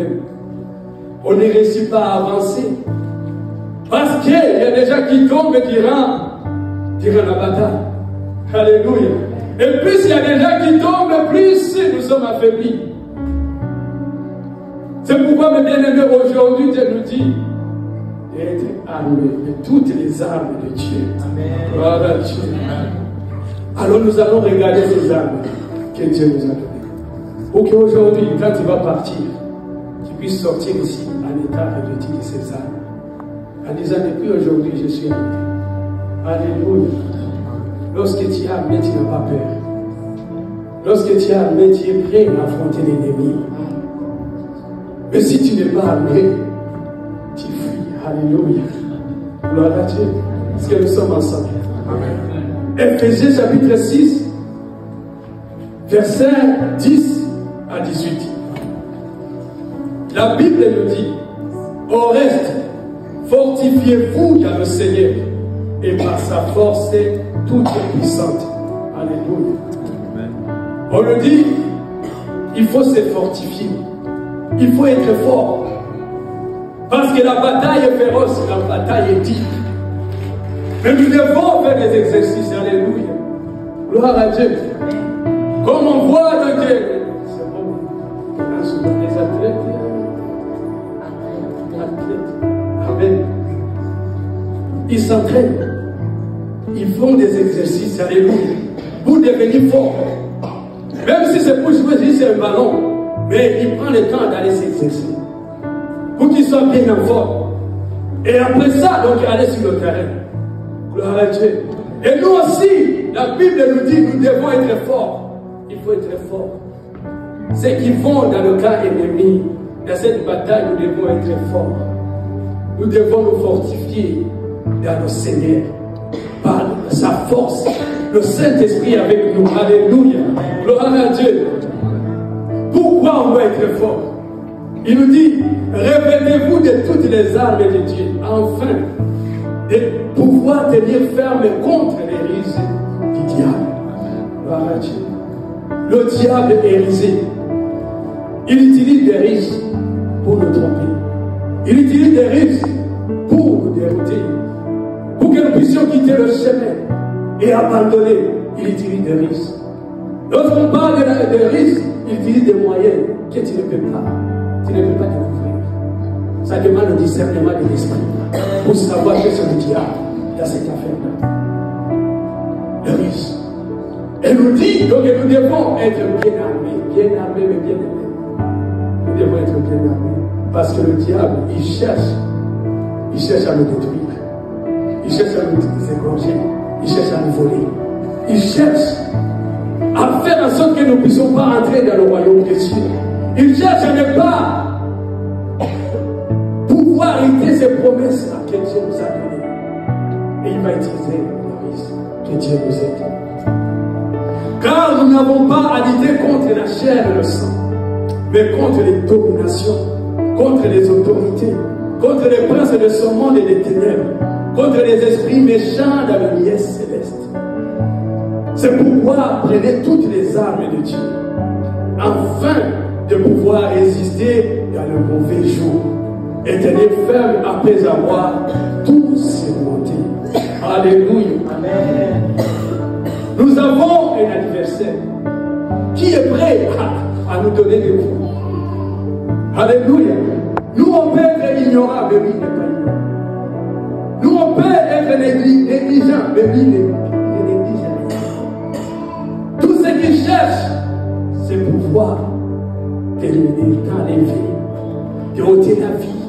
nous-mêmes. On ne réussit pas à avancer. Parce qu'il y a des gens qui tombent durant la bataille. Alléluia. Et plus il y a des gens qui tombent, plus nous sommes affaiblis. C'est pourquoi, mes bien-aimés, aujourd'hui, Dieu nous dit d'être armés de toutes les armes de Dieu. Amen. Gloire à Dieu. Alors nous allons regarder ces armes que Dieu nous a données. Pour qu'aujourd'hui, quand tu vas partir, tu puisses sortir ici en état revêtu de ces armes. En disant, depuis aujourd'hui, je suis armé. Alléluia. Lorsque tu es armé, tu n'as pas peur. Lorsque tu es armé, tu es prêt à affronter l'ennemi. Mais si tu n'es pas armé, tu fuis. Alléluia. Gloire à Dieu. Est-ce que nous sommes ensemble? Amen. Éphésiens chapitre 6, versets 10 à 18. La Bible nous dit, au reste, fortifiez-vous dans le Seigneur et par sa force toute puissante. Alléluia. Amen. On nous dit, il faut se fortifier. Il faut être fort. Parce que la bataille est féroce, la bataille est dite. Mais nous devons faire des exercices. Alléluia. Gloire à Dieu. Comme on voit dans les athlètes. Amen. Ils s'entraînent. Ils font des exercices. Alléluia. Pour devenir fort. Même si c'est pour jouer juste un ballon. Mais il prend le temps d'aller s'exercer. Pour qu'il soit bien en forme. Et après ça, donc, aller sur le terrain. Gloire à Dieu. Et nous aussi, la Bible nous dit, nous devons être forts. Il faut être fort. Ceux qui vont dans le camp ennemi, dans cette bataille, nous devons être forts. Nous devons nous fortifier dans le Seigneur. Par sa force. Le Saint-Esprit avec nous. Alléluia. Gloire à Dieu. Pourquoi on doit être fort? Il nous dit, revêtez-vous de toutes les armes de Dieu, afin de pouvoir tenir ferme contre les ruses du diable. Gloire à Dieu. Le diable est rusé. Il utilise des ruses pour nous tromper. Il utilise des ruses pour nous dérouter. Pour que nous puissions quitter le chemin et abandonner. Il utilise des ruses. Lorsqu'on parle de ruses, il utilise des moyens que tu ne peux pas. Tu ne peux pas découvrir. Ça demande le discernement de l'esprit pour savoir que c'est le diable dans cette affaire-là. Le risque. Elle nous dit donc que nous devons être bien armés, mais bien aimés. Nous devons être bien armés. Parce que le diable, il cherche à nous détruire. Il cherche à nous égorger. Il cherche à nous voler. Il cherche à faire en sorte que nous ne puissions pas entrer dans le royaume de Dieu. Il cherche à ne pas pouvoir hériter ces promesses que Dieu nous a données. Et il va utiliser le risque que Dieu nous a donné. Car nous n'avons pas à lutter contre la chair et le sang, mais contre les dominations, contre les autorités, contre les princes de ce monde et des ténèbres, contre les esprits méchants dans le lieu céleste. C'est pourquoi prenez toutes les armes de Dieu, afin de pouvoir résister dans le mauvais jour et tenir ferme après avoir tout surmonté. Alléluia. Amen. Nous avons un adversaire qui est prêt à nous donner des coups. Alléluia. Nous, on peut être ignorants, mais lui, il n'est pas ignorant. Nous, on peut être négligents, mais lui, il n'est négligent. Tout ce qu'il cherche, c'est pouvoir terminer, t'enlever, de ôter la vie.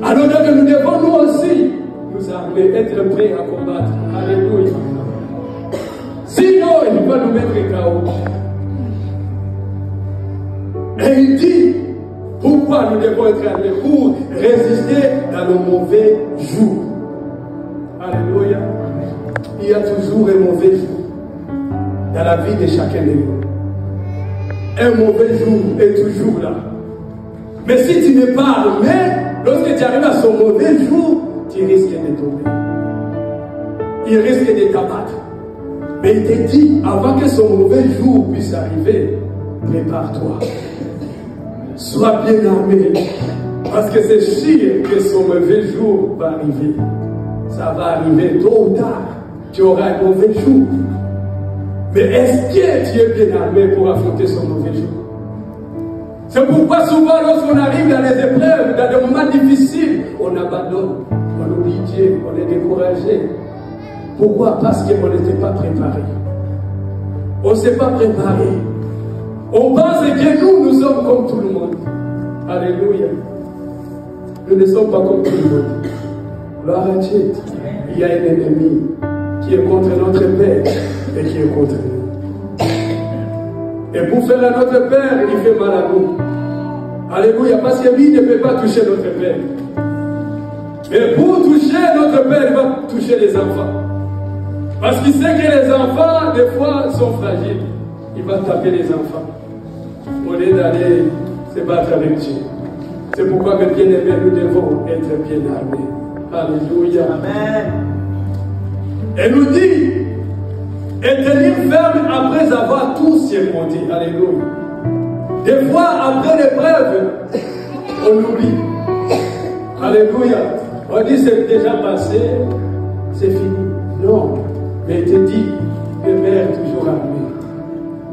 Alors que nous devons nous aussi nous armer, être prêts à combattre. Alléluia. Sinon, il va nous mettre KO. Et il dit, pourquoi nous devons être armés? Pour résister dans le mauvais jour. Alléluia. Il y a toujours un mauvais jour dans la vie de chacun de nous. Un mauvais jour est toujours là. Mais si tu n'es pas armé, lorsque tu arrives à ce mauvais jour, tu risques de tomber. Il risque de t'abattre. Mais il te dit, avant que ce mauvais jour puisse arriver, prépare-toi. Sois bien armé. Parce que c'est sûr que son mauvais jour va arriver. Ça va arriver tôt ou tard. Tu auras un mauvais jour. Mais est-ce que tu es bien armé pour affronter son mauvais jour? C'est pourquoi souvent lorsqu'on arrive dans les épreuves, dans des moments difficiles, on abandonne, on oublie Dieu, on est découragé. Pourquoi? Parce qu'on n'était pas préparé. On ne s'est pas préparé. On pense que nous sommes comme tout le monde. Alléluia. Nous ne sommes pas comme tout le monde. Gloire à Dieu. Il y a un ennemi qui est contre notre Père et qui est contre nous. Et pour faire à notre Père, il fait mal à nous. Alléluia. Parce que lui ne peut pas toucher notre Père. Mais pour toucher notre Père, il va toucher les enfants. Parce qu'il sait que les enfants, des fois, sont fragiles. Il va taper les enfants. Au lieu d'aller se battre avec Dieu. C'est pourquoi, mes bien-aimés, nous devons être bien armés. Alléluia. Amen. Et nous dit, et tenir ferme après avoir tout surmonté. Alléluia. Des fois, après l'épreuve, on oublie. Alléluia. On dit, c'est déjà passé, c'est fini. Non. Mais il te dit, demeure toujours armé.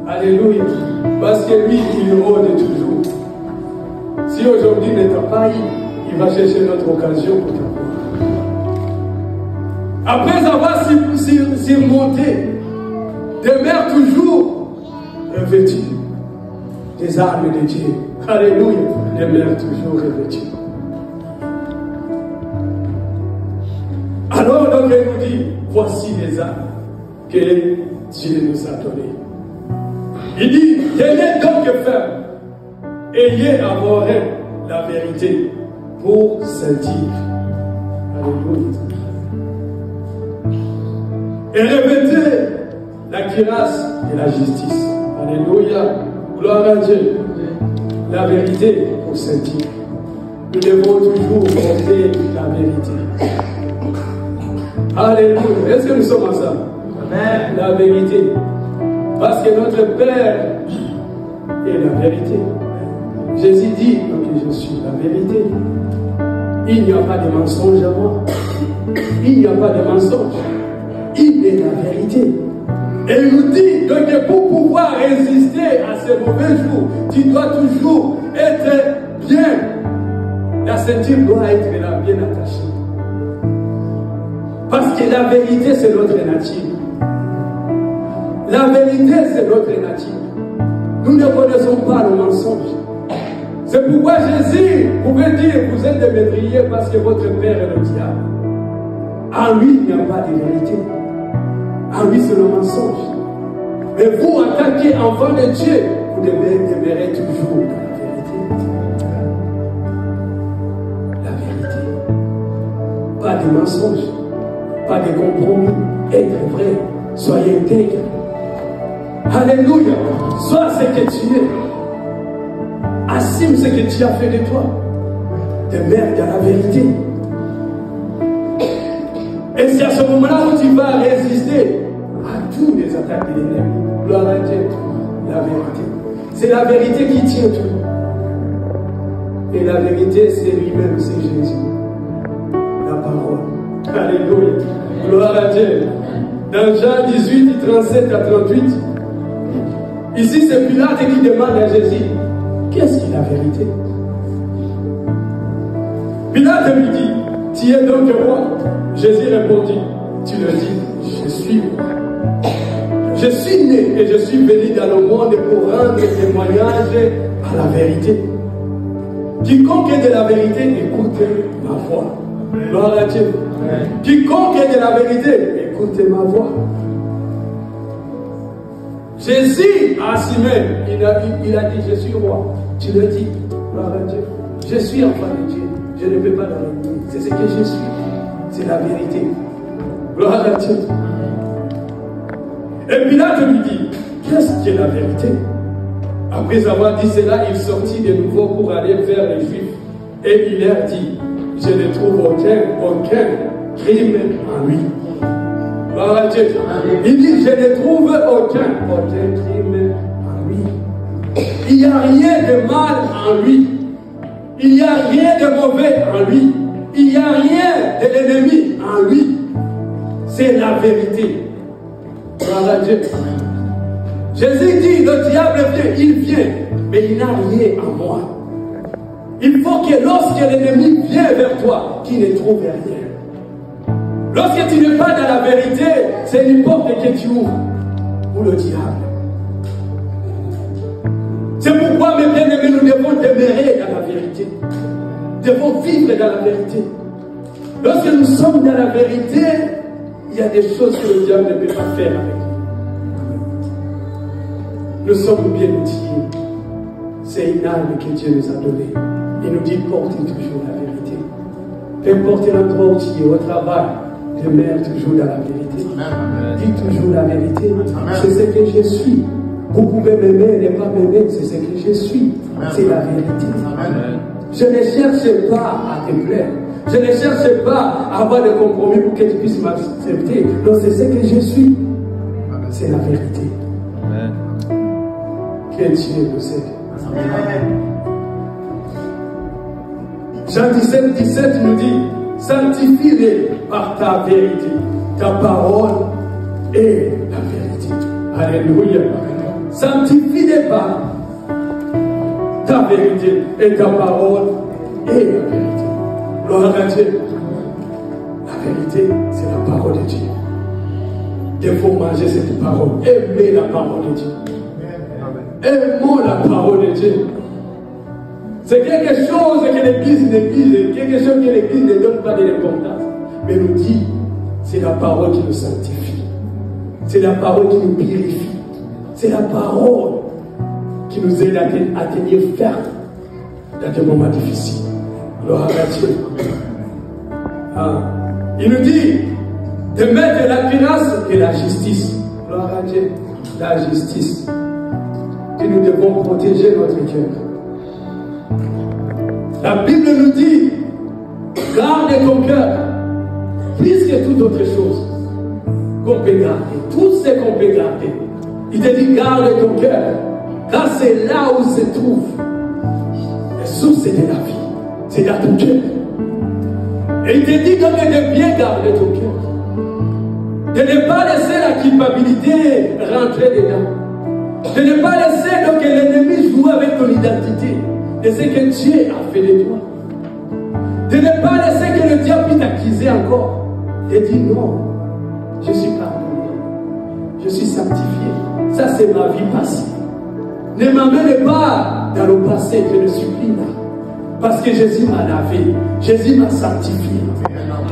Alléluia. Parce que lui, il rôde toujours. Si aujourd'hui n'est pas eu, il va chercher notre occasion pour t'avoir. Après avoir surmonté, demeure toujours revêtu des armes de Dieu. Alléluia. Demeure toujours revêtu. Alors, donc, il nous dit, voici les armes que Dieu nous a données. Il dit, tenez donc ferme, ayez à vos rêves la vérité pour sentir. Alléluia. Et revêtez la cuirasse de la justice. Alléluia. Gloire à Dieu. La vérité pour sentir. Nous devons toujours porter la vérité. Alléluia. Est-ce que nous sommes ensemble? Amen. La vérité. Parce que notre Père est la vérité. Jésus dit que je suis la vérité. Il n'y a pas de mensonge à moi. Il n'y a pas de mensonge. Il est la vérité. Et il nous dit donc que pour pouvoir résister à ces mauvais jours, tu dois toujours être bien. La ceinture doit être là, bien attachée. Parce que la vérité, c'est notre nature. La vérité, c'est notre nature. Nous ne connaissons pas le mensonge. C'est pourquoi Jésus pouvait dire, vous êtes des médriers parce que votre père est le diable. En lui, il n'y a pas de vérité. En lui, c'est le mensonge. Mais vous, en tant qu'enfant de Dieu, vous demeurez toujours dans la vérité. La vérité. Pas de mensonge. Pas de compromis. Être vrai. Soyez intègre. Alléluia. Sois ce que tu es. Assume ce que tu as fait de toi. Demeure dans la vérité. Et c'est à ce moment-là où tu vas résister à tous les attaques de l'ennemi. Gloire à Dieu. La vérité. C'est la vérité qui tient tout. Et la vérité, c'est lui-même, c'est Jésus. La parole. Alléluia. Gloire à Dieu. Dans Jean 18, 37 à 38, ici c'est Pilate qui demande à Jésus, qu'est-ce qui est la vérité? Pilate lui dit, tu es donc roi? Jésus répondit, tu le dis, je suis roi. Je suis né et je suis venu dans le monde pour rendre témoignage à la vérité. Quiconque est de la vérité, écoute ma voix. Gloire à Dieu. Quiconque est de la vérité, écoutez ma voix. Jésus a assumé, il a dit, je suis roi. Tu le dis, gloire à Dieu. Je suis enfant de Dieu. Je ne peux pas dans l'ennemi. C'est ce que je suis. C'est la vérité. Gloire à Dieu. Et Pilate lui dit, qu'est-ce qui est la vérité? Après avoir dit cela, il sortit de nouveau pour aller vers les Juifs. Et il leur dit, je ne trouve aucun crime en lui. Gloire à Dieu. Il dit, je ne trouve aucun crime en lui. Il n'y a rien de mal en lui. Il n'y a rien de mauvais en lui. Il n'y a rien de l'ennemi en lui. C'est la vérité. Gloire à Dieu. Jésus dit, le diable vient, il vient, mais il n'a rien en moi. Il faut que lorsque l'ennemi vient vers toi, qu'il ne trouve rien. Lorsque tu n'es pas dans la vérité, c'est une porte que tu ouvres pour le diable. C'est pourquoi, mes bien-aimés, nous devons demeurer dans la vérité. Nous devons vivre dans la vérité. Lorsque nous sommes dans la vérité, il y a des choses que le diable ne peut pas faire avec nous. Nous sommes bien outillés. C'est une arme que Dieu nous a donnée. Il nous dit, portez toujours la vérité. Peu importe l'endroit où tu es, au travail, demeure toujours dans la vérité. Dis toujours la vérité. C'est ce que je suis. Vous pouvez m'aimer, ne pas m'aimer, c'est ce que je suis. C'est la vérité. Je ne cherche pas à te plaire. Je ne cherche pas à avoir des compromis pour que tu puisses m'accepter. Non, c'est ce que je suis. C'est la vérité. Amen. Que Dieu nous aide. Jean 17, 17 nous dit, sanctifie-les par ta vérité. Ta parole est la vérité. Alléluia. Sanctifie-les par ta vérité. Et ta parole est la vérité. Gloire à Dieu. La vérité, c'est la parole de Dieu. Il faut manger cette parole. Aimer la parole de Dieu. Aimons la parole de Dieu. C'est quelque chose que l'Église néglige, quelque chose que l'Église ne donne pas de l'importance. Mais nous dit, c'est la parole qui nous sanctifie. C'est la parole qui nous purifie. C'est la parole qui nous aide à tenir ferme dans des moments difficiles. Gloire à Dieu. Ah. Il nous dit de mettre la grâce et la justice. Gloire à Dieu. La justice. Que nous devons protéger notre cœur. La Bible nous dit, garde ton cœur, plus que toute autre chose qu'on peut garder. Tout ce qu'on peut garder. Il te dit, garde ton cœur, car c'est là où se trouve la source de la vie. C'est dans ton cœur. Et il te dit donc de bien garder ton cœur. De ne pas laisser la culpabilité rentrer dedans. De ne pas laisser donc l'ennemi jouer avec ton identité. De ce que Dieu a fait de toi. De ne pas laisser que le diable puisse t'accuser encore. Et dire non, je suis pardonné. Je suis sanctifié. Ça c'est ma vie passée. Ne m'amène pas dans le passé, je le supplie là. Parce que Jésus m'a lavé. Jésus m'a sanctifié.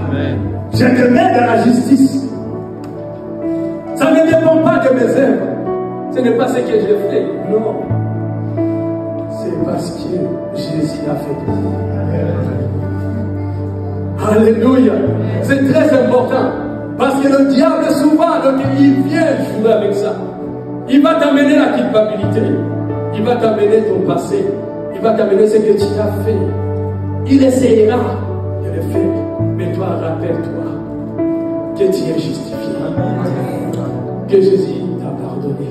Amen. Je te mets dans la justice. Ça ne dépend pas de mes œuvres. Ce n'est pas ce que j'ai fait. Non. C'est parce que Jésus a fait pour moi. Alléluia. C'est très important. Parce que le diable, souvent, donc, il vient jouer avec ça. Il va t'amener la culpabilité. Il va t'amener ton passé. Il va t'amener ce que tu as fait. Il essaiera de le faire. Mais toi, rappelle-toi que tu es justifié. Que Jésus t'a pardonné.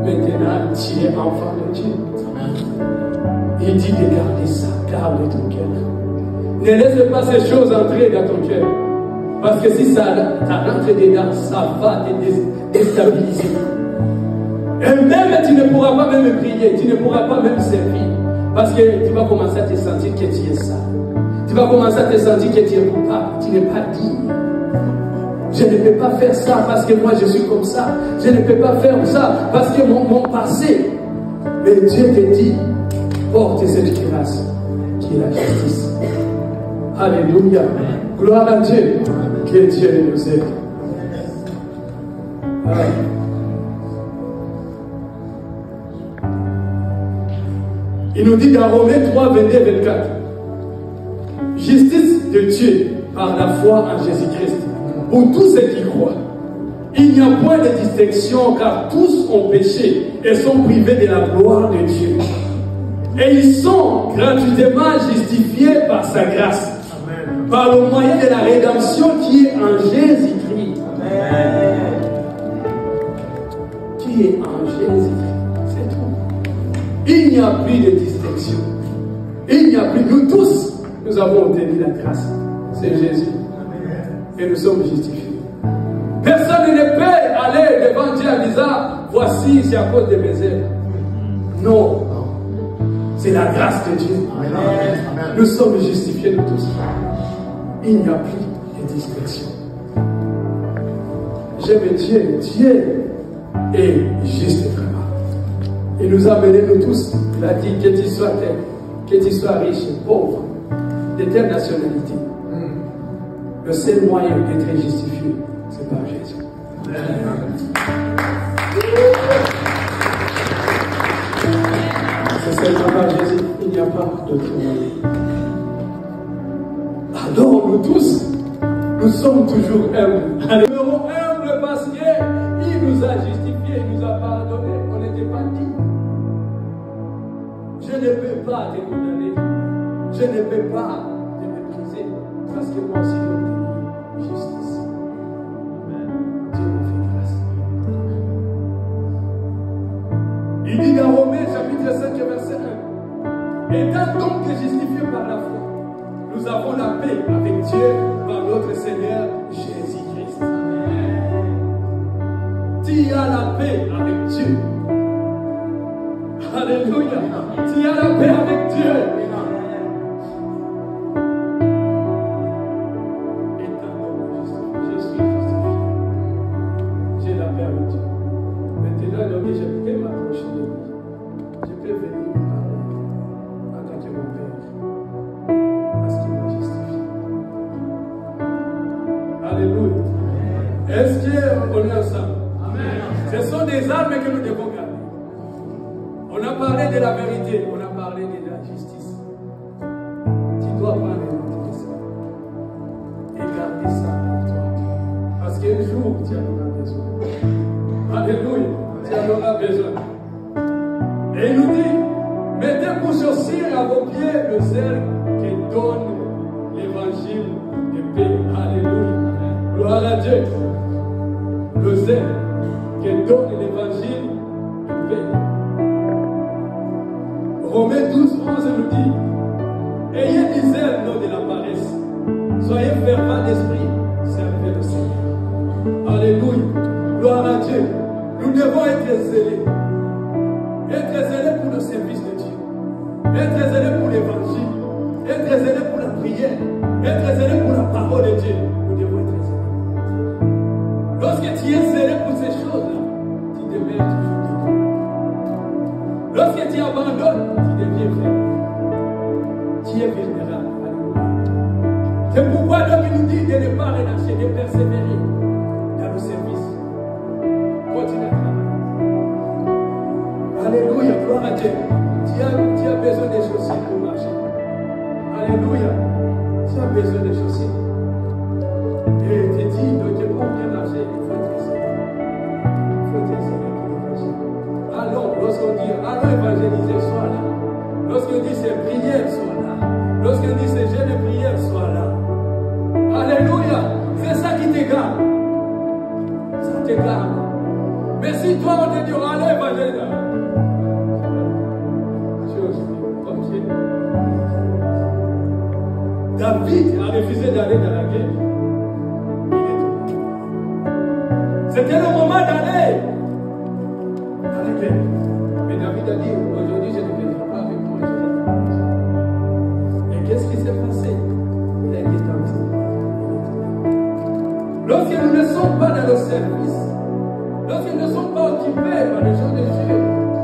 Maintenant, tu es enfant de Dieu. Il dit de garder ça, garde ton cœur. Ne laisse pas ces choses entrer dans ton cœur. Parce que si ça rentre dedans, ça va te déstabiliser. Et même tu ne pourras pas même prier, tu ne pourras pas même servir. Parce que tu vas commencer à te sentir que tu es sale. Tu vas commencer à te sentir que tu es coupable, tu n'es pas digne. Je ne peux pas faire ça parce que moi je suis comme ça. Je ne peux pas faire ça parce que mon passé. Mais Dieu te dit, porte cette grâce qui est la justice. Alléluia. Gloire à Dieu. Que Dieu nous aide. Il nous dit dans Romains 3, 22, 24. Justice de Dieu par la foi en Jésus-Christ. Pour tous ceux qui croient. Il n'y a point de distinction car tous ont péché et sont privés de la gloire de Dieu. Et ils sont gratuitement justifiés par sa grâce. Amen. Par le moyen de la rédemption qui est en Jésus-Christ. Qui est en Jésus-Christ. C'est tout. Il n'y a plus de distinction. Il n'y a plus. Nous tous, nous avons obtenu la grâce. C'est Jésus. Et nous sommes justifiés. Personne ne peut aller devant Dieu en disant, voici, c'est à cause de mes œuvres. Non. C'est la grâce de Dieu. Amen. Nous sommes justifiés de tous. Il n'y a plus de distinction. J'aime Dieu. Dieu est juste vraiment. Il nous a amenés nous tous. Il a dit que tu sois riche, pauvre, de telle nationalité. Le seul moyen d'être justifié, c'est par Jésus. C'est seulement par Jésus. Il n'y a pas d'autre moyen. Alors nous tous, nous sommes toujours humbles. Nous serons humbles parce qu'il nous a justifiés, il nous a pardonné. On n'était pas dignes. Je ne peux pas te condamner. Je ne peux pas te mépriser. Parce que moi aussi, j'ai obtenu justice. Dieu me fait grâce. Il dit dans Romains chapitre 5 verset 1. Étant donc justifiés par la foi, nous avons la paix avec Dieu par notre Seigneur Jésus-Christ. Tu as la paix avec Dieu. Alléluia. Tu as la paix avec Dieu. Étant donc justifié, je suis justifié. J'ai la paix avec Dieu. Maintenant, donc, je peux m'approcher de lui. Je peux venir lui parler en tant que mon Père. Parce qu'il m'a justifié. Alléluia. Est-ce qu'on est ensemble? Amen. Ce sont des armes que nous devons garder. On a parlé de la vérité, on a parlé de la justice. Tu dois prendre note de ça. Et garder ça pour toi. Parce qu'un jour, tu en auras besoin. Alléluia. Tu en auras besoin. Et il nous dit, mettez pour chaussure à vos pieds le zèle qui donne l'évangile de paix. Alléluia. Gloire à Dieu. Le zèle qui donne l'évangile de paix. Romains 12, 11 nous dit, ayez du zèle, non de la paresse. Soyez fervents d'esprit, servez le Seigneur. Alléluia. Gloire à Dieu. Nous devons être zélés. Être zélés pour le service de Dieu. Être zélés pour l'évangile. Être zélés pour la prière. Être zélés pour la parole de Dieu. Nous devons être zélés. Lorsque tu es zélé pour ces choses-là, tu demeures toujours debout. Lorsque tu abandonnes, tu deviens faible. Tu es vulnérable. C'est pourquoi l'homme nous dit de ne pas relâcher, de persévérer dans le service. Continue à travailler. Alléluia, gloire à Dieu. Tu as besoin de chaussures pour marcher. Alléluia. Tu as besoin de chaussures. Et tu dis, donc tu peux bien marcher, il faut être zélé. Il faut être zélé pour l'évangile. Alors, lorsqu'on dit, allons évangéliser, sois là. Lorsqu'on dit c'est prière, sois là. Lorsqu'on dit c'est jeûne de prière, sois là. Alléluia. C'est ça qui te garde. Ça te garde. Mais si toi on te dit, allons évangéliser, David a refusé d'aller dans la guerre. C'était le moment d'aller dans la guerre. Mais David a dit, aujourd'hui je ne viendrai pas avec moi. Et qu'est-ce qui s'est passé? Il a été tenté. Lorsque nous ne sommes pas dans le service, lorsque nous ne sommes pas occupés par les choses de Dieu,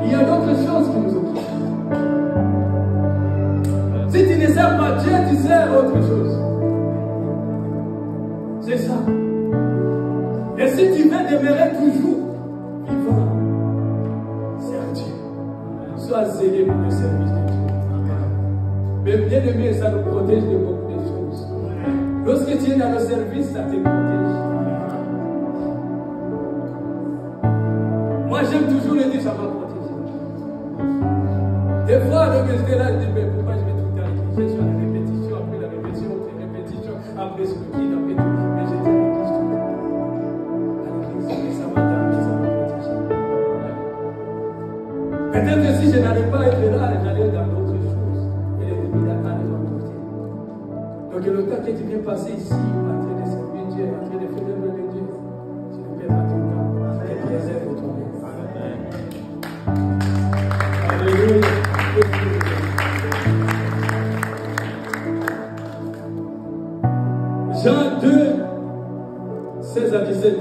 il y a d'autres choses qui nous occupent. Si tu ne sers pas Dieu, tu sers autre chose. C'est ça. Et si tu veux demeurer toujours vivant, sers Dieu. Sois zélé pour le service de Dieu. Mais bien aimé, ça nous protège de beaucoup de choses. Lorsque tu es dans le service, ça te protège. Moi, j'aime toujours le dire, ça m'a protégé. Des fois, le monsieur là, je dis, mais pourquoi je vais tout à l'église? Je suis à la répétition, après la répétition, après ce que après tout. Mais j'étais à l'église tout le temps. À l'église, mais ça m'a protégé. Peut-être que si je n'allais pas être Donc le temps que tu viens passer ici, en train de servir Dieu, en train de faire l'œuvre de Dieu, tu ne perds pas ton temps. Et préserve toi-même. Alléluia. Jean 2, 16 à 17.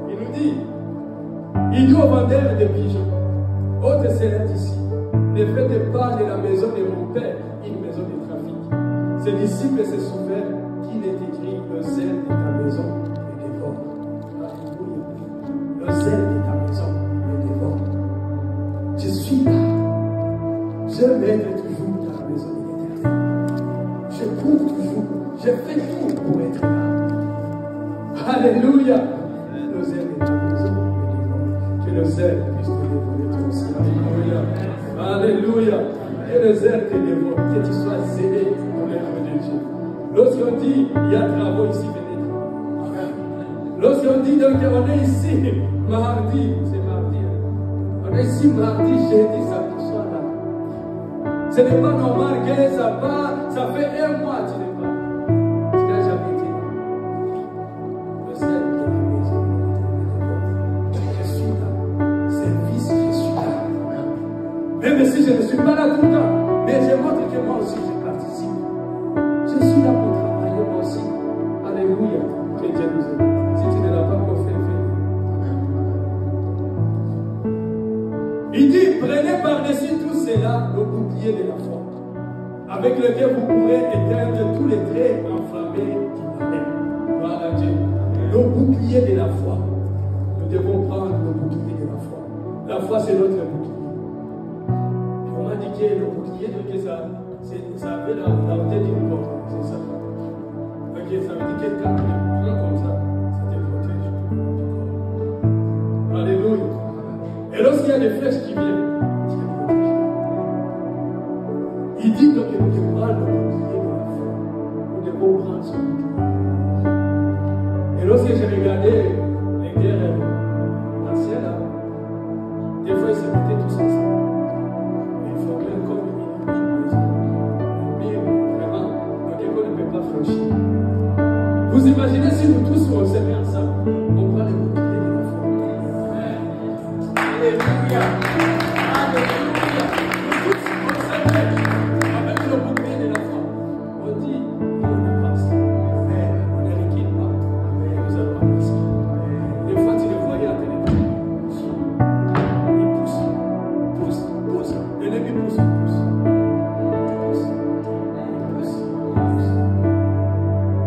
Il nous dit, il dit aux vendeurs de pigeons, ô descendants d'ici, ne faites pas de la maison de mon Père une maison de trafic. Ses disciples se souviennent qu'il est écrit, le zèle de ta maison me dévore. Alléluia. Le zèle de ta maison me dévore. Je suis là. Je m'aide toujours dans la maison de l'Éternel. Je cours toujours. Je fais tout pour être là. Alléluia. Le zèle de ta maison me dévore. Que le zèle puisse te dévorer toi aussi. Alléluia. Alléluia. Que le zèle te dévore. Que tu sois zélé pour l'œuvre de Dieu. Lorsqu'on dit il y a travaux ici, venez travailler. Lorsqu'on dit donc on est ici mardi, c'est mardi. On est ici mardi, jeudi, samedi soir là. Ce n'est pas normal que ça part, ça fait un mois, tu n'es pas. Tu n'as jamais été là. Le zèle de la maison. Je suis là. Service, je suis là. Même si je ne suis pas là tout le temps, mais je montre que moi aussi je participe. Je suis là pour travailler moi aussi. Alléluia. Que Dieu nous aide. Si tu ne l'as pas encore fait, fais-le. Il dit, prenez par-dessus tout cela le bouclier de la foi, avec lequel vous pourrez éteindre tous les traits enflammés du malin. Gloire à Dieu. Le bouclier de la foi. Nous devons prendre le bouclier de la foi. La foi, c'est notre bouclier. On m'a dit que le bouclier, que ça avait la hauteur d'une porte. C'est ça. Ok, ça veut dire que quand tu le prends comme ça te protège du corps. Alléluia. Et lorsqu'il y a des flèches qui viennent, tu les protèges. Il dit donc que nous devons prendre le bouclier de la foi. Nous devons prendre ce bouclier. Et lorsque j'ai regardé les guerres anciennes, des fois ils se mettaient tous ensemble. Vous imaginez si nous tous on se met ensemble, on prend les boucliers de la foi. Alléluia. Alléluia. Nous tous on se met avec le bouclier de la foi. On dit, on passe. Mais on ne recule pas. Mais nous allons avancer. Des fois tu les voyais à la télévision. Ils poussent. L'ennemi pousse.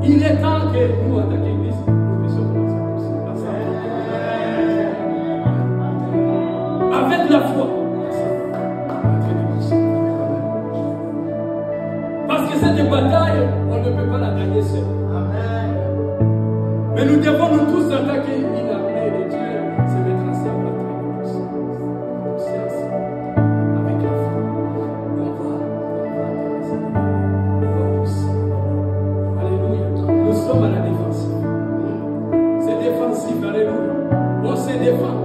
Il est temps que nous, en tant qu'Église, nous puissions commencer à pousser. Avec la foi. Parce que cette bataille, on ne peut pas la gagner seul. Mais nous devons nous tous, en tant qu'une armée de Dieu, se mettre ensemble en train de pousser. Pousser ensemble. Avec la foi. On va pousser. Alléluia. Nous sommes à la défensive. C'est défensif, alléluia. On se défend.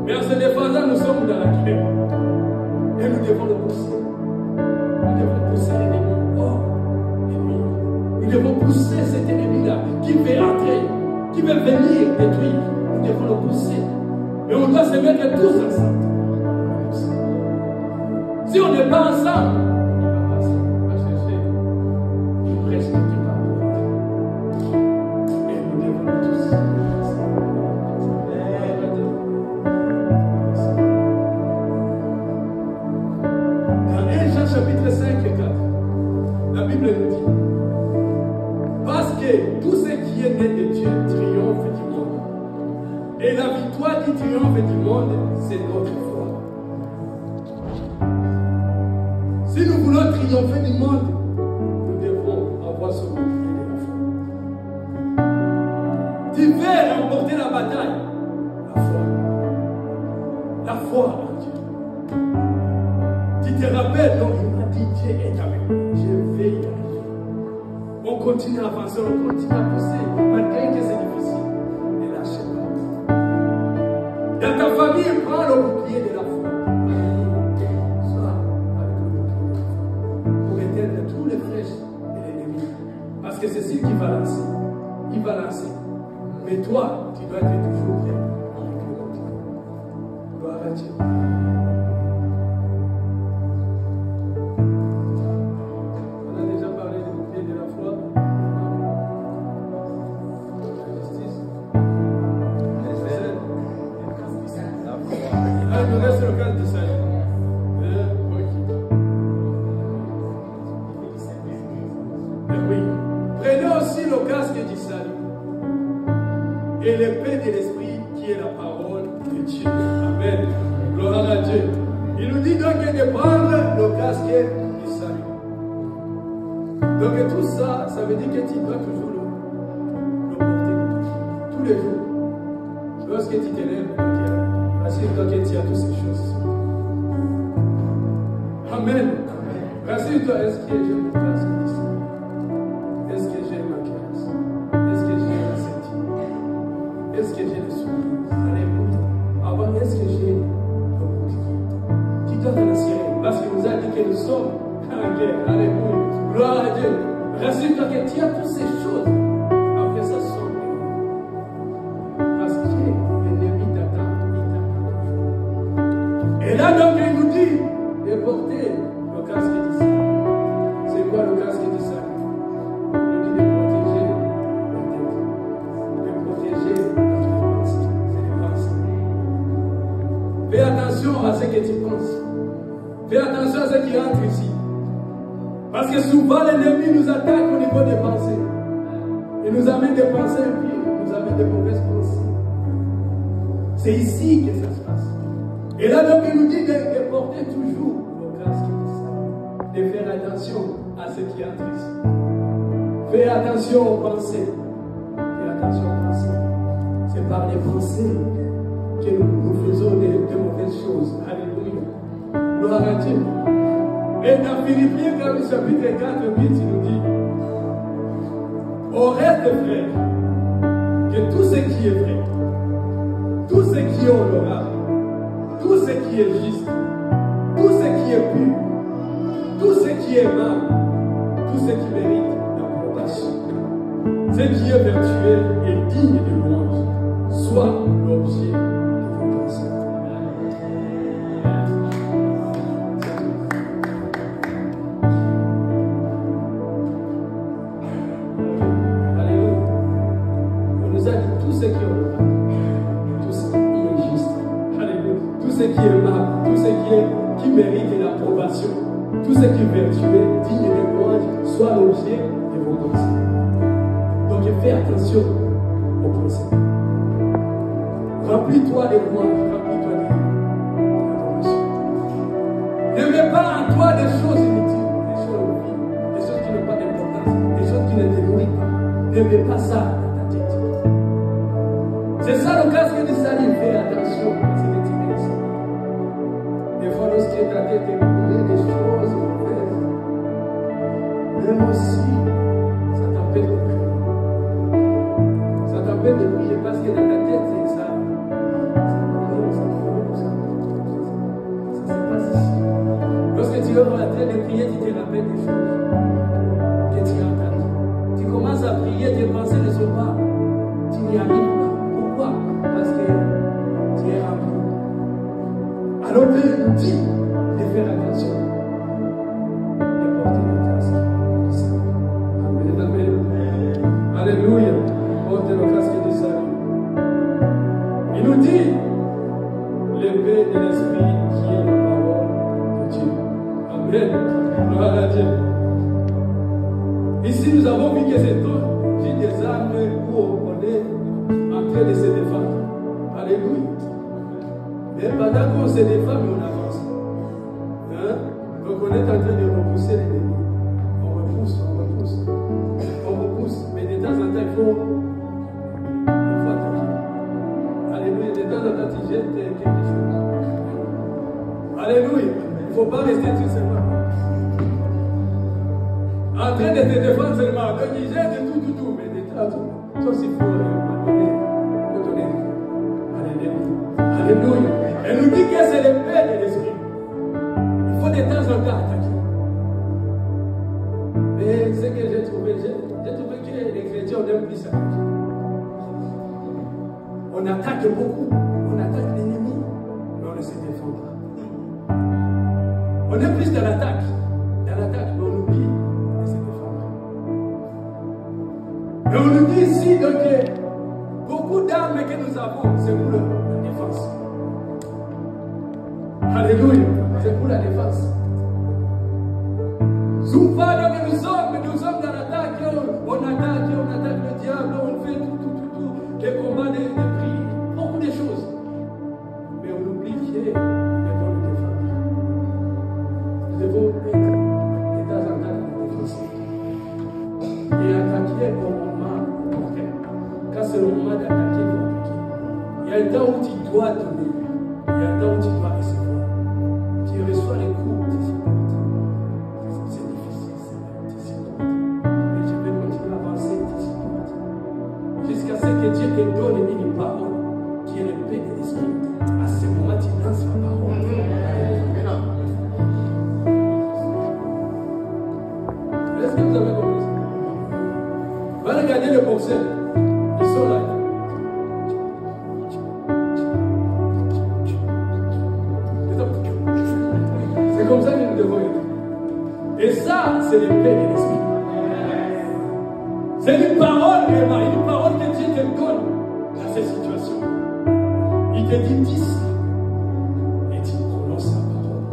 Mais en se défendant, nous sommes dans la guerre. Et nous devons le pousser. Nous devons pousser l'ennemi. Oh, l'ennemi. Nous devons pousser cet ennemi-là qui veut entrer, qui veut venir détruire. Nous devons le pousser. Mais on doit se mettre tous ensemble. Si on n'est pas ensemble, il va passer. Il va chercher. Il reste qui va. Et nous devons tous. Dans 1 Jean chapitre 5 et 4, la Bible nous dit, parce que tout ce qui est né de Dieu triomphe du monde. Et la victoire qui triomphe du monde, c'est notre foi. Si nous voulons triompher du monde, nous devons avoir ce bouclier de la foi. Tu veux remporter la bataille, la foi. La foi en Dieu. Tu te rappelles, donc il m'a dit, Dieu est avec moi. Je vais y arriver. On continue à avancer, on continue à pousser, malgré que c'est difficile. Ne lâchez pas. Dans ta famille, prends le bouclier de la foi. Sois avec le bouclier de la foi. Pour éteindre tous les frères. Parce que c'est ce qui va lancer. Il va lancer. Mais toi, tu dois être toujours prêt avec le Dieu. Gloire à Dieu. On a déjà parlé du bouclier de la foi. La justice. Ah, il nous reste le cas du salut. Oui. Prenez aussi le casque du salut et l'épée de l'esprit qui est la parole de Dieu. Amen. Gloire à Dieu. Il nous dit donc de prendre le casque du salut. Donc tout ça, ça veut dire que tu dois toujours le porter. Tous les jours. Lorsque tu te lèves, assure-toi que tu as toutes ces choses. Amen. Rassure-toi, est-ce que j'ai mon casque du salut? Est-ce que j'ai ma classe? Est-ce que j'ai la ceinture? Est-ce que j'ai le soulier? Alléluia. Avant, est-ce que j'ai le bouclier? Tu dois te rassurer parce qu'il nous a dit que nous sommes en guerre. Alléluia. Gloire à Dieu. Rassure-toi que tu as toutes ces choses. Après ça sort. Parce que l'ennemi t'attend, il t'attend toujours. Et là donc il nous dit de porter le casque du salut. C'est quoi le casque du salut? Fais attention à ce que tu penses. Fais attention à ce qui rentre ici. Parce que souvent l'ennemi nous attaque au niveau des pensées. Il nous amène des pensées impures, il nous amène des mauvaises pensées. C'est ici que ça se passe. Et là donc il nous dit de porter toujours le casque du salut. De faire attention à ce qui entre ici. Fais attention aux pensées. Fais attention aux pensées. C'est par les pensées que nous faisons de mauvaises choses. Alléluia. Gloire à Dieu. Et dans Philippiens chapitre 4, 8, il nous dit: au reste, frères, que tout ce qui est vrai, tout ce qui est honorable, tout ce qui est juste, tout ce qui est pur, tout ce qui est aimable, tout ce qui mérite l'approbation, ce qui est vertueux et digne de louange, soit l'objet de vos pensées. Alléluia. On nous a dit tout ce qui est honorable, tout ce qui est juste, alléluia, tout ce qui est aimable, tout ce qui mérite l'approbation, tout ce qui est vertueux, digne de louange, soit l'objet de vos pensées. Donc fais attention aux pensées. Remplis-toi de louange, remplis-toi d'adoration. Ne mets pas en toi des choses inutiles, des choses vides, des choses qui n'ont pas d'importance, des choses qui ne te nourrissent pas. Ne mets pas ça dans ta tête. C'est ça le casque du salut. Fais attention à ce que tu mets ça. Des fois, lorsque ta tête est bourrée des choses mauvaises, même aussi, ça t'empêche de prier. Ça t'empêche de prier parce que dans ta tête, c'est ça. Lorsque tu es en train de prier, tu te rappelles des choses que tu as entendues. Tu commences à prier, tes pensées ne sont pas. Tu n'y arrives pas. Pourquoi? Parce que tu es rempli. Alors Dieu nous dit de faire attention, de porter le casque du salut. Amen, amen. Alléluia. Portez le casque du salut. Il nous dit l'épée de l'esprit qui est la parole de Dieu. Amen. Gloire à Dieu. Ici, nous avons vu que c'est des armes où on est en train de se défendre. Alléluia. Mais pendant qu'on se défend, on avance. Hein? Donc on est en train de repousser l'ennemi. On repousse, on repousse. On repousse. Mais de temps en temps, il faut attaquer. Alléluia. De temps en temps, tu jettes quelque chose. Alléluia. Il ne faut pas rester tout seulement. En train de te défendre seulement. Donc il jette tout. Mais de temps en temps, toi aussi, il faut donner. Alléluia. Alléluia. Elle nous dit que c'est l'épée de l'esprit. Il faut de temps en temps attaquer. Mais ce que j'ai trouvé attaque beaucoup. On attaque l'ennemi, mais on ne se défend pas. On est plus dans l'attaque, mais on oublie de se défendre. Et on nous dit ici donc, que beaucoup d'armes que nous avons, c'est pour la défense. Alléluia, c'est pour la défense. Souvent, nous sommes dans l'attaque, on attaque le diable, on fait tout, des combats, des prix, beaucoup de choses. Mais on oublie que nous devons être de temps en temps dans la défense. Et attaquer au moment opportun. Quand c'est le moment d'attaquer, il faut attaquer. Il y a un temps où tu dois donner, il y a un temps où tu dois recevoir. Tu reçois les coups, tu t'y portes. C'est difficile, tu t'y portes. Mais tu peux continuer à avancer, tu t'y portes. Jusqu'à ce que Dieu te donne une parole qui est le paix de l'esprit. À ce moment, tu lances la parole. Est-ce que vous avez compris ça? Va regarder le boxeur. Ils sont là. C'est comme ça que nous devons être. Et ça, c'est le paix de l'esprit. C'est une parole vraiment, une parole que Dieu te donne dans ces situations. Il te dit 10 et tu prononces la parole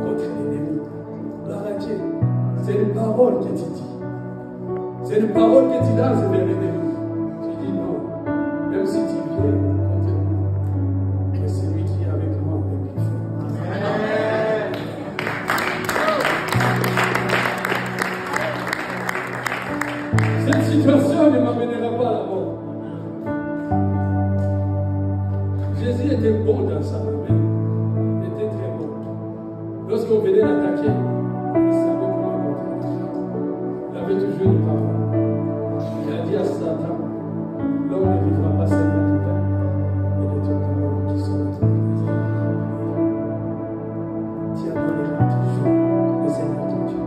contre l'ennemi. Gloire à Dieu. C'est une parole que tu dis. C'est une parole que tu lances vers l'ennemi. Tu dis non, même si tu viens contre moi, mais celui qui est avec moi est plus fort. Cette situation ne m'amènera pas à la mort. Jésus était bon dans ça, il était très bon. Lorsqu'on venait l'attaquer, il savait comment contre-attaquer. Il avait toujours une parole. Il a dit à Satan, l'homme ne vivra pas seul dans tout temps, mais de toute parole qui sont dans ton présent. Tu adonneras toujours le Seigneur ton Dieu.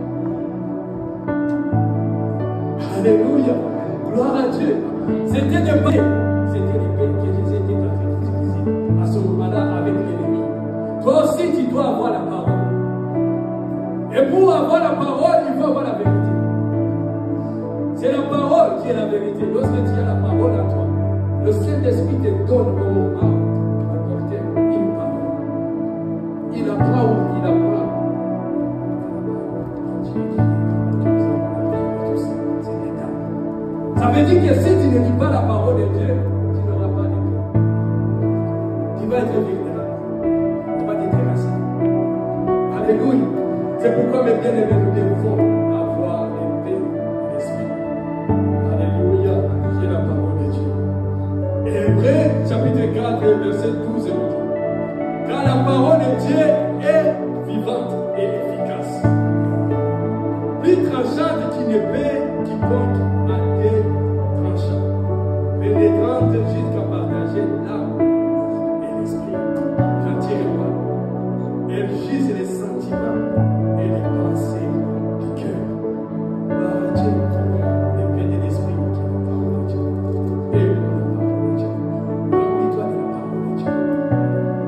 Alléluia. Gloire à Dieu. C'était des paix. C'était les paix que Jésus était en train d'utiliser à ce moment-là avec l'ennemi. Toi aussi, tu dois avoir la parole. Et pour avoir la parole, il faut avoir la vérité. C'est la parole qui est la vérité. Lorsque tu as la parole en toi, le Saint-Esprit te donne au moment opportun une parole. Il apprend où il apprend. Ça veut dire que si tu ne dis pas la parole de Dieu, tu n'auras pas de paix. Tu vas être vulnérable. On va te terrasser. Alléluia. C'est pourquoi mes bien-aimés, nous devons avoir la paix de l'esprit. Alléluia. C'est la parole de Dieu. Et Hébreux, chapitre 4, verset 12, nous dit, car la parole de Dieu est vivante et efficace, plus tranchante qu'une épée qui porte à deux tranchants, pénétrante jusqu'à partager l'âme et l'esprit. J'en tire pas. Elle juge les sentiments et les pensées du cœur. Gloire à Dieu, l'épée de l'esprit qui est la parole de Dieu. Et la parole de Dieu. Remplis-toi de la parole de Dieu.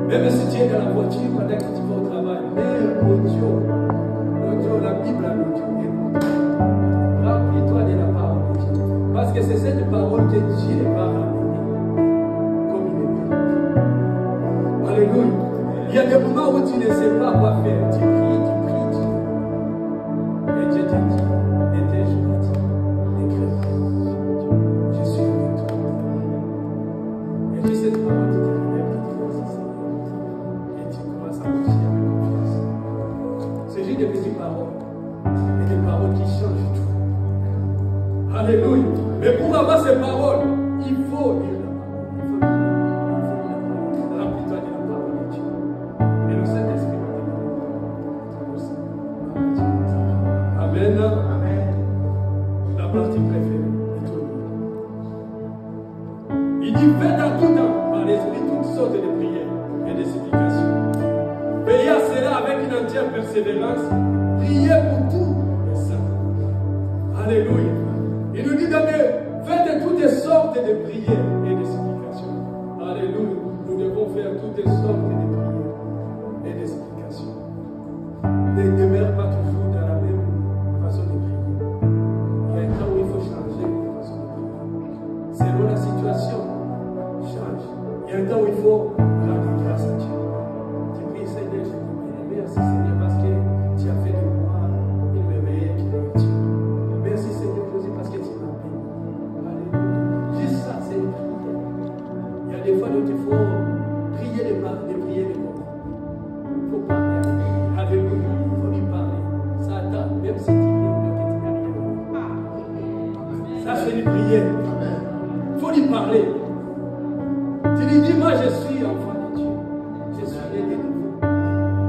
Même si tu es dans la voiture pendant que tu vas au travail, mets l'audio, la Bible à l'audio. Remplis-toi de la parole de Dieu. Parce que c'est cette parole que Dieu va ramener comme une épée. Alléluia. Il y a des moments où tu ne sais pas quoi faire. Tu pries. Et Dieu te dit, n'étais-je pas dit, je suis avec toi. Et puis cette parole te révèle et tu commences à marcher avec confiance. C'est juste des petites paroles. Et des paroles qui changent tout. Alléluia. Mais pour avoir ces paroles, il faut lire la parole. Il faut lire la parole. Remplis-toi de la parole de Dieu. Et le Saint-Esprit va te donner. Amen. Amen. La partie préférée de tout le monde. Il dit, faites en tout temps, par l'Esprit, toutes sortes de prières et de supplications. Veillez à cela avec une entière persévérance. Priez pour tous les saints. Alléluia. Il nous dit donc, faites toutes sortes de prières et de supplications. Alléluia. même si tu viens, ça c'est une prière. Il faut lui parler. Tu lui dis, moi je suis enfant de Dieu. Je suis né de nouveau.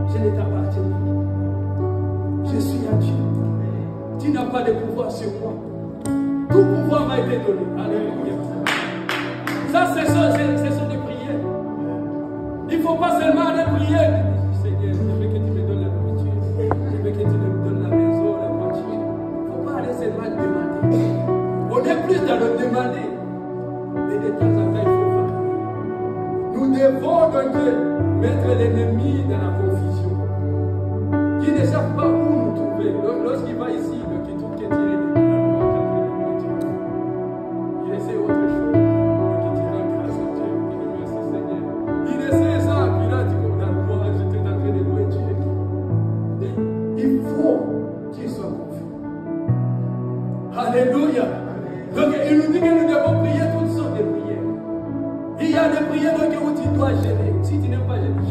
Je ne t'appartiens plus. Je suis à Dieu. Tu n'as pas de pouvoir sur moi. Tout pouvoir m'a été donné. Alléluia. Ça, ce sont des prières. Il ne faut pas seulement aller prier. Seigneur, je veux que tu me donnes la nourriture. Je veux que tu me donnes la maison, la voiture. Il ne faut pas aller seulement demander. On est plus dans le demander. Mais de temps en temps, il faut faire. Nous devons donc mettre l'ennemi dans la confusion. Qui ne savent pas où nous trouver. Lorsqu'il va ici, donc il trouve qu'il est tiré de la gloire, il essaie autre chose. Donc il dit grâce à Dieu. Il dit merci Seigneur. Il essaie ça, puis là, tu comprends, moi, j'étais en train de louer Dieu. Il faut qu'il soit confus. Alléluia. Donc il nous dit que nous devons prier toutes sortes de prières. Il y a des prières donc, où tu dois gêner. Si tu n'aimes pas gêner,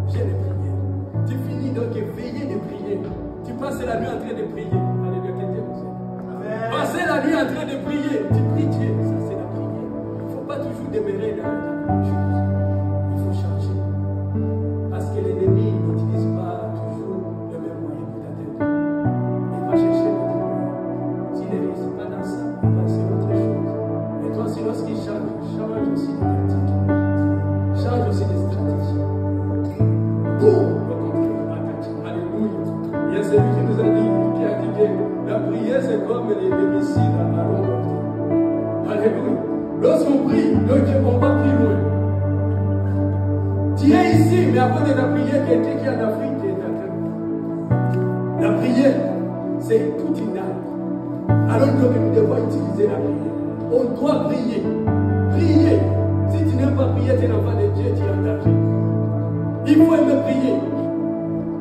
gêne les prières. Tu finis donc veiller de prier. Tu passes la nuit en train de prier. Alléluia, que Dieu vous aide. Passer la nuit en train de prier. Tu pries Dieu. Ça, c'est la prière. Il ne faut pas toujours demeurer dans la même chose. Il faut changer. Parce que l'ennemi n'utilise pas toujours le même moyen pour t'atteindre. Il va chercher l'autre moyen. S'il ne réussit pas dans ça, il va essayer autre chose. Et toi aussi, lorsqu'il change aussi des tactiques. Change aussi des stratégies. Pour il y a celui qui nous a dit, qui a dit que la prière c'est comme les missiles à longue portée. Alléluia. Lorsqu'on prie, donc on va plus loin. Tu es ici, mais avant de la prière, quelqu'un qui est en Afrique qui est en train de. La prière, c'est toute une art. Alors donc nous devons utiliser la prière. On doit prier. Prier. Si tu n'aimes pas prier, tu es l'enfant de Dieu, tu es en danger. Il faut aimer prier.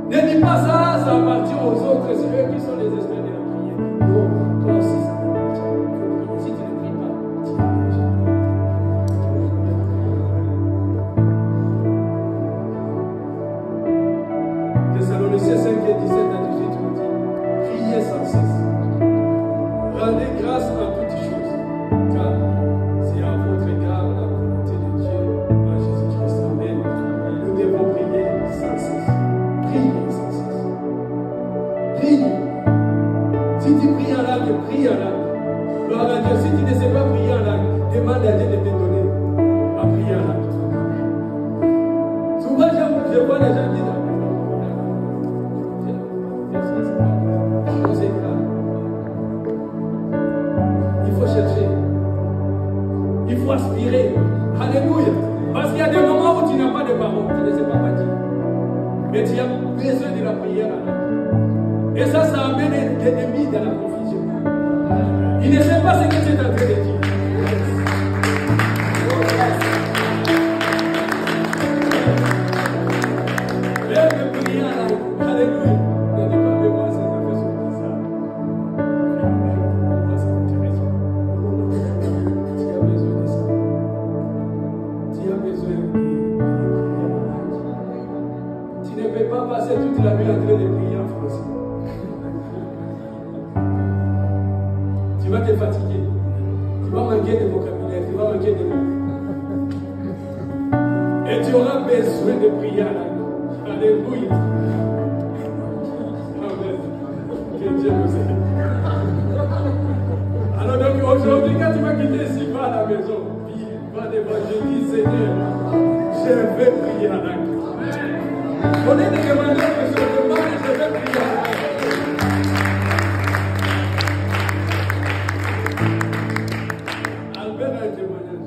Ne dis pas ça, ça appartient aux autres, c'est eux qui sont les experts de la prière. Non, toi aussi ça t'appartient. Il faut prier. Si tu ne pries pas, tu t'engages. Thessaloniciens 5 et 17 à 18 nous dit, priez sans cesse. Rendez grâce en toutes choses, car c'est à votre égard la volonté de Dieu en Jésus-Christ. Amen. Nous devons prier sans cesse. Priez sans cesse. Priez. Si tu pries en langue, prie en langue. Gloire à Dieu. Si tu ne sais pas prier en langue, demande à Dieu de te donner à prier en langue. Souvent, je vois les gens dire il faut chercher. Il faut aspirer. Alléluia. Parce qu'il y a des moments où tu n'as pas de parole, tu ne sais pas dire. Mais tu as besoin de la prière en langue. Et ça amène l'ennemi dans la confusion. Il ne sait pas ce que tu es en train de dire. Même de prier en langue. Alléluia. Ne dis pas, mais moi, c'est affaires sont bizarres. Moi, ça m'intéresse. Tu as besoin de ça. Tu as besoin de prier en langue. Tu ne peux pas passer toute la nuit en train de prier en français. Tu vas te fatiguer. Tu vas manquer de vocabulaire. Tu vas manquer de mots. Et tu auras besoin de prier en langue. Alléluia. Amen. Que Dieu nous aide. Alors donc aujourd'hui, quand tu vas quitter ici, va à la maison. Va devant Dieu, dis Seigneur, je vais prier en langue. On est de demander que je demande, je vais prier en langue. Albert a un témoignage.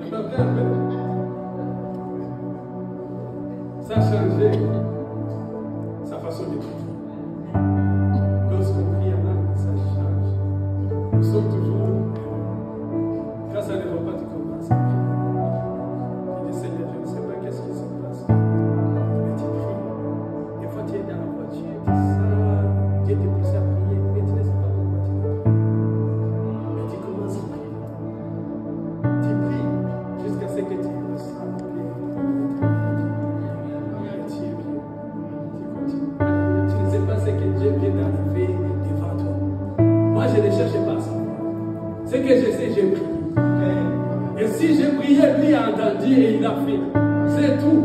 Je m'appelle Albert. Ça a changé sa façon de prier. Lorsqu'on prie en langue, ça change. Nous sommes toujours. Quand ça ne va pas, tu commences à prier. Tu dis Seigneur, je ne sais pas qu'est-ce qui se passe. Mais tu pries. Des fois, tu es dans que je sais, j'ai prié. Et si j'ai prié, lui a entendu et il a fait. C'est tout.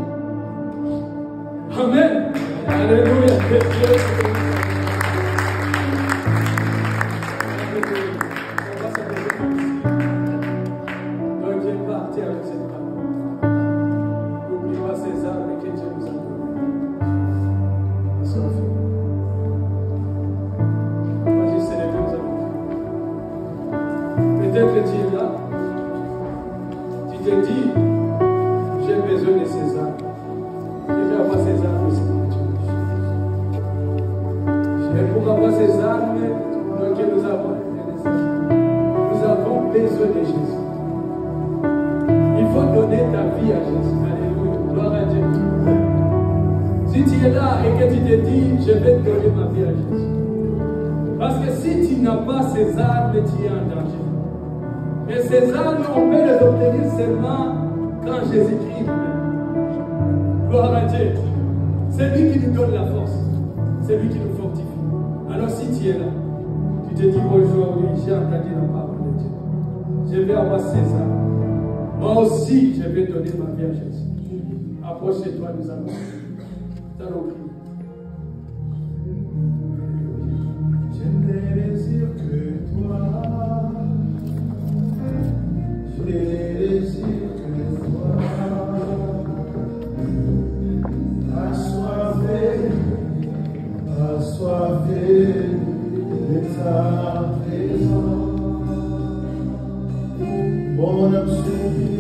Amen. Alléluia. Donc j'ai parti avec cette parole. N'oublie pas ces armes que Dieu nous a données. Vas-y, célébrer nos amis. Peut-être que tu es là. Tu te dis, j'ai besoin de ces armes. Je vais avoir ces armes spirituelles. Et pour avoir ces armes, donc nous avons besoin de Jésus. Il faut donner ta vie à Jésus. Alléluia. Gloire à Dieu. Si tu es là et que tu te dis, je vais donner ma vie à Jésus. Parce que si tu n'as pas ces armes, tu es en danger. Et ces armes, on peut les obtenir seulement quand Jésus-Christ nous. Gloire à Dieu. C'est lui qui nous donne la force. C'est lui qui nous fortifie. Alors si tu es là, tu te dis aujourd'hui, j'ai entendu la parole de Dieu. Je vais avoir ces armes. Moi aussi, je vais donner ma vie à Jésus. Approche-toi, nous allons. Dans nos prières. Je ne désire que toi. Je désire que toi. Assoiffé de ta présence, mon âme souffre.